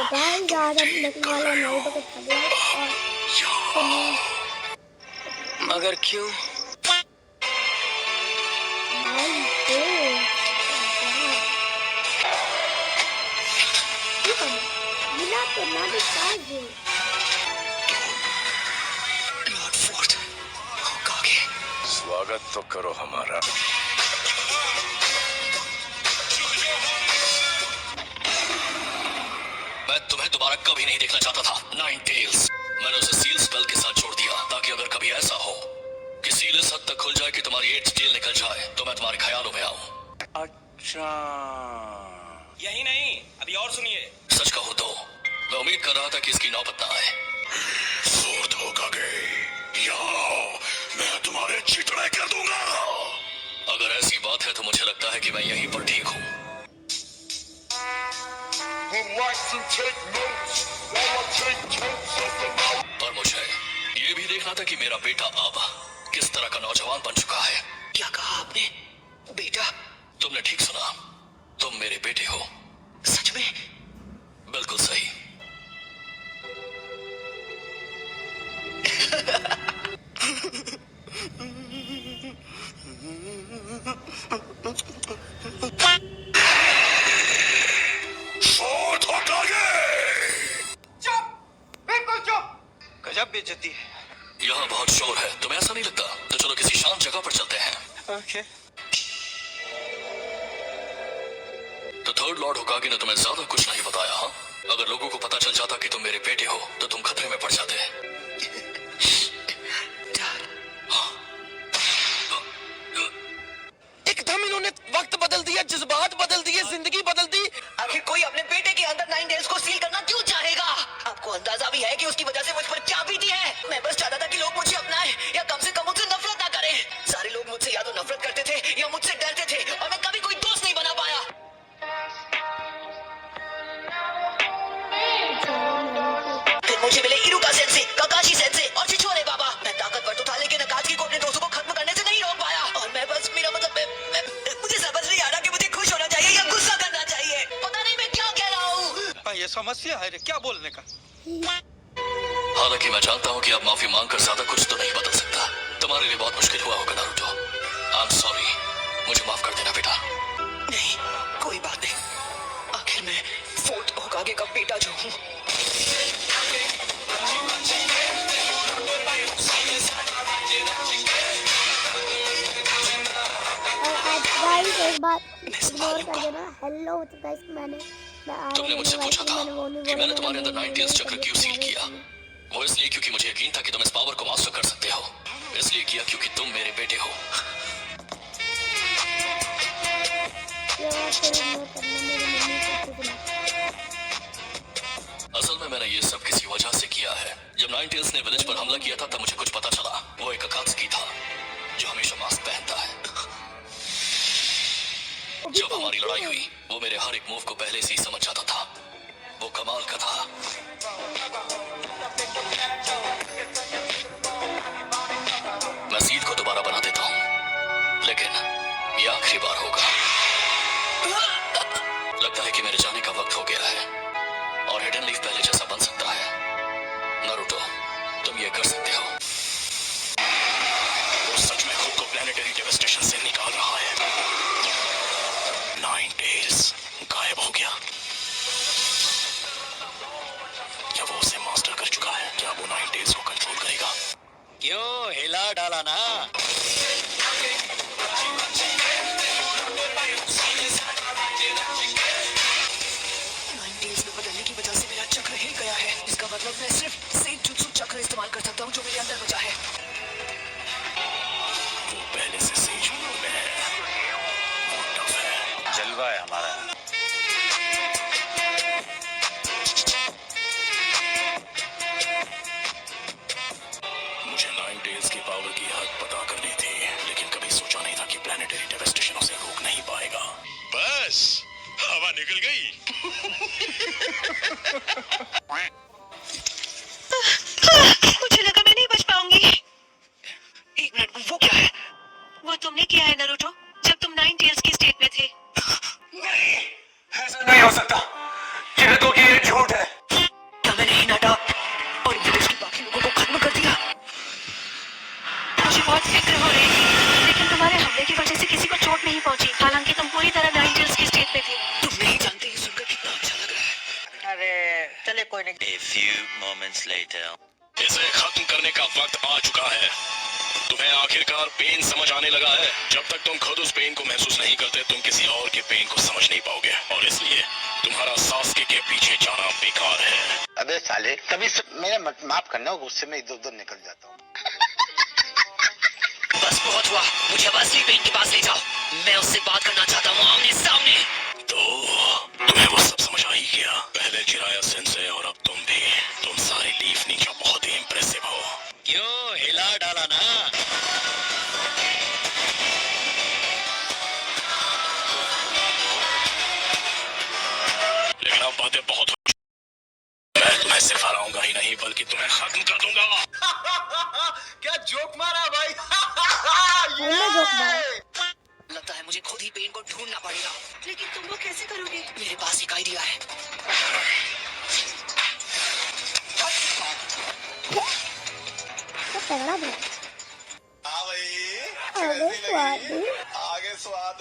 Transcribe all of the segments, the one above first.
Guys आज हम देखने वाले हैं नारुतो का थर्ड और मगर क्यों? मिला तो नारुतो काजे लॉर्ड फोर्थ होकागे, स्वागत तो करो हमारा। मैं तुम्हें दोबारा कभी नहीं देखना चाहता था। नाइन टेल्स, मैंने उसे सील स्पेल के साथ छोड़ दिया ताकि अगर कभी ऐसा हो कि सील इस हद तक खुल जाए कि तुम्हारी एट्थ टेल निकल जाए तो मैं तुम्हारे ख्यालों में आऊं। अच्छा, यही नहीं, अभी और सुनिए। सच कहूं तो मैं उम्मीद कर रहा था कि इसकी नौबत ना आए। फोर्थ होकागे, यहाँ हो, मैं तुम्हारे चितड़े कर दूंगा। अगर ऐसी बात है तो मुझे लगता है कि मैं यहीं पर ठीक हूँ। पर मुझे ये भी देखना था कि मेरा बेटा अब किस तरह का नौजवान बन चुका है। क्या कहा आपने? बेटा? तुमने ठीक सुना, तुम मेरे बेटे हो। सच में? बिल्कुल सही। फोर्थ होकागे, गजब बेइज्जती है। यहाँ बहुत शोर है, तुम्हें ऐसा नहीं लगता? तो चलो किसी शांत जगह पर चलते हैं। ओके। तो थर्ड लॉर्ड होकागे ने तुम्हें ज्यादा कुछ नहीं बताया, हाँ? अगर लोगों को पता चल जाता कि तुम मेरे बेटे हो तो तुम खतरे में पड़ जाते। एकदम इन्होंने वक्त बदल दिया, जज्बात बदल दिए, जिंदगी बदल दी। आखिर कोई अपने बेटे के अंदर नाइन डेज को सील करना क्यों चाहेगा? आपको अंदाजा भी है कि उसकी वजह से मुझ पर क्या बीती है? मैं बस चाहता था कि लोग मुझे अपनाएं या कम से कम मुझसे नफरत ना करें। सारे लोग मुझसे या तो नफरत करते थे या मुझसे डरते थे और मैं कभी कोई दोस्त नहीं बना पाया। फिर मुझे मिले इरुका सेंसे, काकाशी सेंसे और चिचोरे बाबा। मैं ताकतवर तो था लेकिन अकात्सुकी को अपने दोस्तों को खत्म करने से नहीं रोक पाया। और मैं बस मेरा मतलब मुझे समझ नहीं आ रहा कि मुझे खुश होना चाहिए या गुस्सा करना चाहिए। पता नहीं मैं क्या कह रहा हूँ। ये समस्या है रे, क्या बोलने का? हालांकि मैं जानता हूँ कि अब माफी मांगकर ज्यादा कुछ तो नहीं बदल सकता। तुम्हारे लिए बहुत मुश्किल हुआ होगा नारुतो। आई एम सॉरी, मुझे माफ कर देना बेटा। नहीं, कोई बात नहीं। आखिर मैं फोर्थ होकागे का बेटा जो हूँ। गाइस एक बात इग्नोर कर देना। हेलो तो गाइस तुमने मुझसे पूछा था कि मैंने तुम्हारे अंदर नाइन टेल्स चक्र क्यों सील किया। वो इसलिए क्योंकि मुझे यकीन था कि तुम इस पावर को मास्टर कर सकते हो। इसलिए किया क्योंकि तुम मेरे बेटे हो। असल में मैंने ये सब किसी वजह से किया है। जब नाइन टेल्स ने विलेज पर हमला किया था तब मुझे कुछ पता चला। वो एक अकात्सुकी था जो हमेशा मास्क पहनता है। जब हमारी लड़ाई हुई वो मेरे हर एक मूव को पहले से ही समझ जाता था। वो कमाल का था। मैं सीध को दोबारा बना देता हूँ लेकिन ये आखिरी बार होगा। लगता है कि मेरे जाने का वक्त हो गया है और हिडन लीफ पहले जैसा बन सकता है। नारुतो, तुम ये कर सकते हो। वो सच में खुद को प्लैनेटरी डेवास्टेशन से निकाल रहा है। नाइन टेल्स गायब हो गया। क्या वो उसे मास्टर कर चुका है? क्या वो नाइन टेल्स को कंट्रोल करेगा? क्यों हिला डाला ना? नाइन डेज में बदलने की वजह से मेरा चक्र हिल गया है। इसका मतलब मैं सिर्फ सेंजुत्सु चक्र इस्तेमाल कर सकता हूँ जो मेरे अंदर बचा है। वो पहले से सेज मोड में है। वो टफ है। जलवा है हमारा। मुझे नाइन टेल्स की पावर की हद पता करनी थी लेकिन कभी सोचा नहीं था कि प्लैनेटरी डेवास्टेशन उसे रोक नहीं पाएगा। बस हवा निकल गई। मुझे लगा मैं नहीं बच पाऊंगी। एक मिनट, वो क्या है? वो तुमने किया है नारुतो जब तुम नाइन टेल्स की स्टेट में थे। नहीं, ऐसा नहीं हो सकता। ये तो कि ये झूठ है। बहुत फिक्र हो रही थी, लेकिन तुम्हारे हमले की वजह से किसी को चोट नहीं पहुंची। हालांकि तुम पूरी तरह नाइन टेल्स की स्टेट पे थी। तुम नहीं जानते ये सुनकर कितना अच्छा लग रहा है। अरे चले कोई नहीं। A few moments later. इसे खत्म करने का वक्त आ चुका है। तुम्हें आखिरकार पेन समझ आने लगा है। जब तक तुम खुद उस पेन को महसूस नहीं करते, तुम किसी और के पेन को समझ नहीं पाओगे, और इसलिए तुम्हारा सासके के पीछे जाना बेकार है। अबे साले, कभी मेरा माफ करना, गुस्से में इधर उधर निकल जाता हूँ। बस बहुत हुआ, मुझे अब असली पेन के पास ले जाओ। मैं उससे बात करना चाहता हूँ आमने सामने। तो तुम्हें वो सब समझ आ ही गया। पहले जिराया सेंसे और अब तुम भी। तुम सारे लीफ नीचा बहुत ही इम्प्रेसिव हो। क्यों हिला डाला ना? लेकिन अब बातें बहुत हो। मैं तुम्हें सिर्फ हराऊंगा ही नहीं, बल्कि तुम्हें खत्म कर दूंगा। क्या जोक मारा भाई। हमने जोक मारा। लगता है मुझे खुद ही पेन को ढूंढना पड़ेगा। लेकिन तुम वो कैसे करोगे? मेरे पास एक आइडिया है। तो तगड़ा भी। हाँ भाई, आगे स्वाद। आगे स्वाद।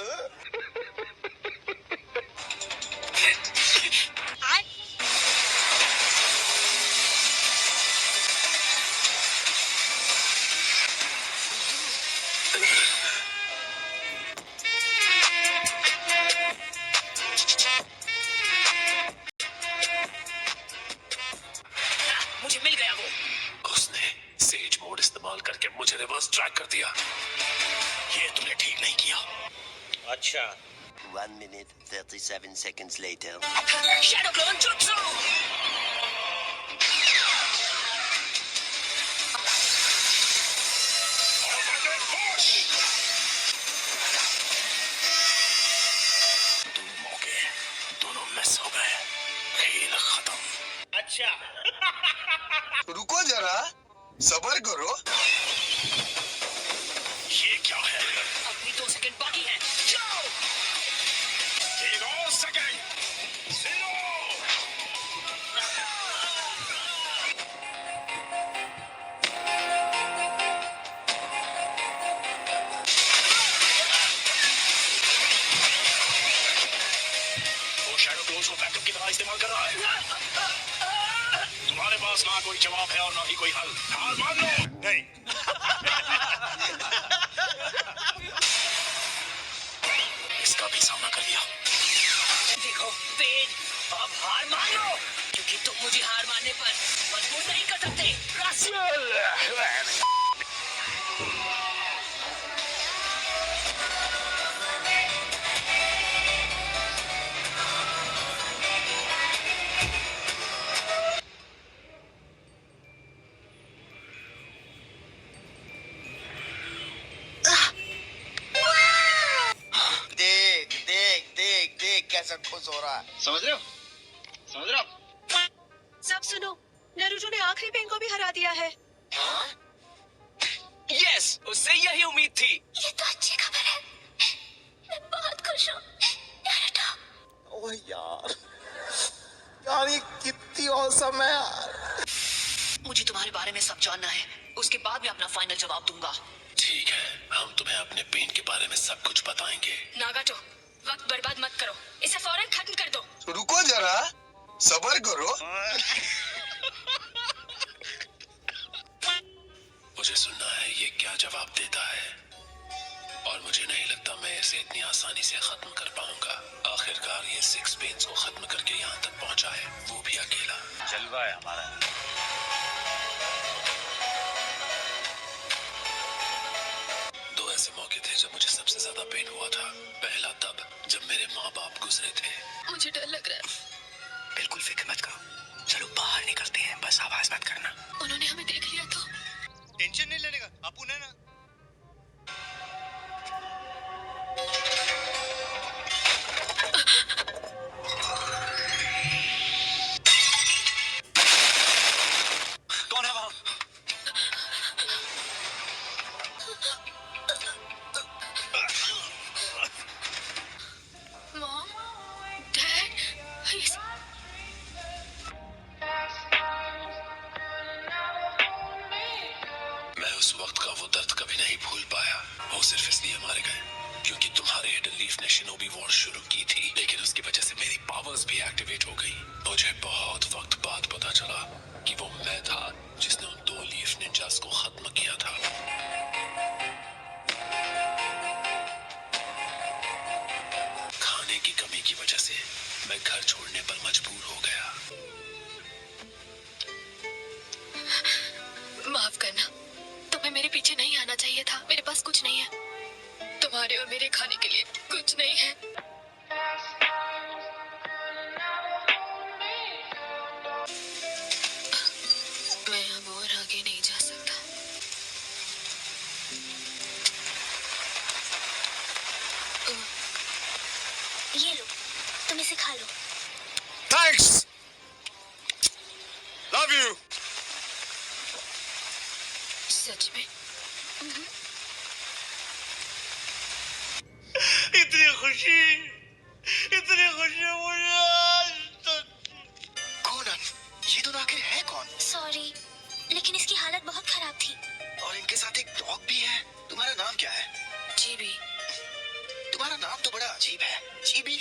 मुझे मिल गया वो। उसने सेज मोड इस्तेमाल करके मुझे रिवर्स ट्रैक कर दिया। ये तुमने ठीक नहीं किया। अच्छा 1 minute 37 seconds later. Shadow Clone Jutsu! दो मौके, दोनों मिस हो गए। खेल खत्म। अच्छा रुको जरा, सबर करो। ये क्या है? अभी 2 सेकंड बाकी है। जाओ! एक और सेकंड। 0। वो शैडो क्लोन्स को बैकअप की तरह इस्तेमाल कर रहा है। तुम्हारे पास ना कोई जवाब है और ना ही कोई हल। हार मान लो। नहीं। इसका भी सामना कर लिया। देखो पेन, अब हार मान लो, क्योंकि तुम मुझे हार मानने पर मजबूर नहीं कर सकते। देख देख देख देख कैसा खुश हो रहा है। समझ रहे हो? समझ रहे हो? सब सुनो, नारुतो ने आखिरी पेन को भी हरा दिया है। यस, उससे यही उम्मीद थी। ये तो अच्छी खबर है। मैं बहुत खुश हूँ। नारुतो। ओह यार, यार ये कितनी औसम है यार। मुझे तुम्हारे बारे में सब जानना है, उसके बाद मैं अपना फाइनल जवाब दूंगा। ठीक है, हम तुम्हें अपने पेन के बारे में सब कुछ बताएंगे। नागाटो, वक्त बर्बाद मत करो, इसे फौरन खत्म कर दो। रुको जरा, सबर करो। मुझे सुनना है ये क्या जवाब देता है, और मुझे नहीं लगता मैं इसे इतनी आसानी से खत्म कर पाऊंगा। आखिरकार ये 6 पेन्स को खत्म करके यहाँ तक पहुँचा है, वो भी अकेला। जलवा है हमारा। दो ऐसे मौके थे जब मुझे सबसे ज्यादा पेन हुआ था। पहला तब जब मेरे माँ बाप गुजरे थे। मुझे डर लग रहा है। बिल्कुल फिक्र मत करो, चलो बाहर निकलते हैं, बस आवाज मत करना। उन्होंने हमें देख लिया तो? टेंशन नहीं लेने का, आप उन्हें ना। कौन है वहाँ? Mom, dad, please. मैं उस वक्त का वो दर्द मैंने शिनोबी वॉर शुरू की थी, लेकिन उसकी वजह से मेरी पावर्स भी एक्टिवेट हो गई। मुझे बहुत वक्त बाद पता चला कि वो मैं था जिसने उन 2 लीफ निंजास को खत्म किया था। खाने की कमी की वजह से मैं घर छोड़ने पर मजबूर हो गया। माफ करना, तुम्हें मेरे पीछे नहीं आना चाहिए था। मेरे पास कुछ नहीं है, तुम्हारे और मेरे खाने के लिए कुछ नहीं है। मैं अब और आगे नहीं जा सकता। ये लो, तुम इसे खा लो। Thanks, love you. सच में? इतनी खुशी मुझे आज तक। कौन ये दोनों आखिर है कौन? सॉरी, लेकिन इसकी हालत बहुत खराब थी। और इनके साथ एक डॉग भी है। तुम्हारा नाम क्या है? जीबी। तुम्हारा नाम तो बड़ा अजीब है, जीबी।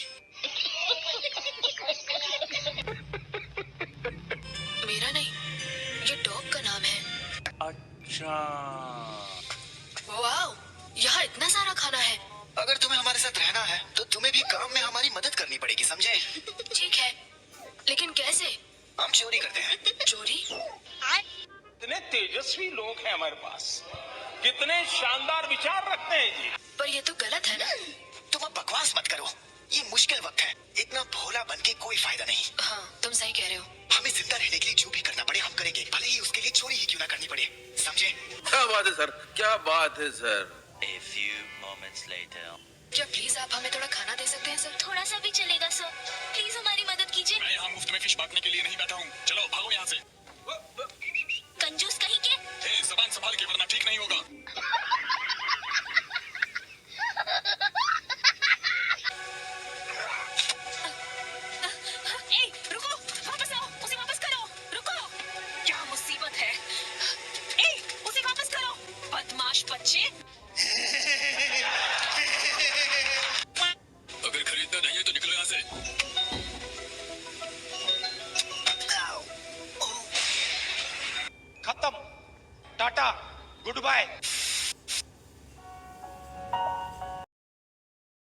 मेरा नहीं, ये डॉग का नाम है। अच्छा, वाओ, यहाँ इतना सारा खाना है। अगर तुम्हें हमारे साथ रहना है तो तुम्हें भी काम में हमारी मदद करनी पड़ेगी, समझे? ठीक है, लेकिन कैसे? हम चोरी करते हैं। चोरी? कितने तेजस्वी लोग हैं हमारे पास, कितने शानदार विचार रखते हैं जी। पर ये तो गलत है ना? तुम अब बकवास मत करो, ये मुश्किल वक्त है। इतना भोला बन के कोई फायदा नहीं। हाँ, तुम सही कह रहे हो। हमें जिंदा रहने के लिए जो भी करना पड़े हम करेंगे, भले ही उसके लिए चोरी ही क्यों ना करनी पड़े, समझे? क्या बात है सर, क्या बात है sir. A few moments later. क्या प्लीज आप हमें थोड़ा खाना दे सकते हैं सर? थोड़ा सा भी चलेगा सर, प्लीज हमारी मदद कीजिए। मैं यहाँ मुफ्त में फिश बांटने के लिए नहीं बैठा हूँ। चलो भागो यहाँ से। कंजूस कहीं के। ए, ज़बान संभाल के, वरना ठीक नहीं होगा।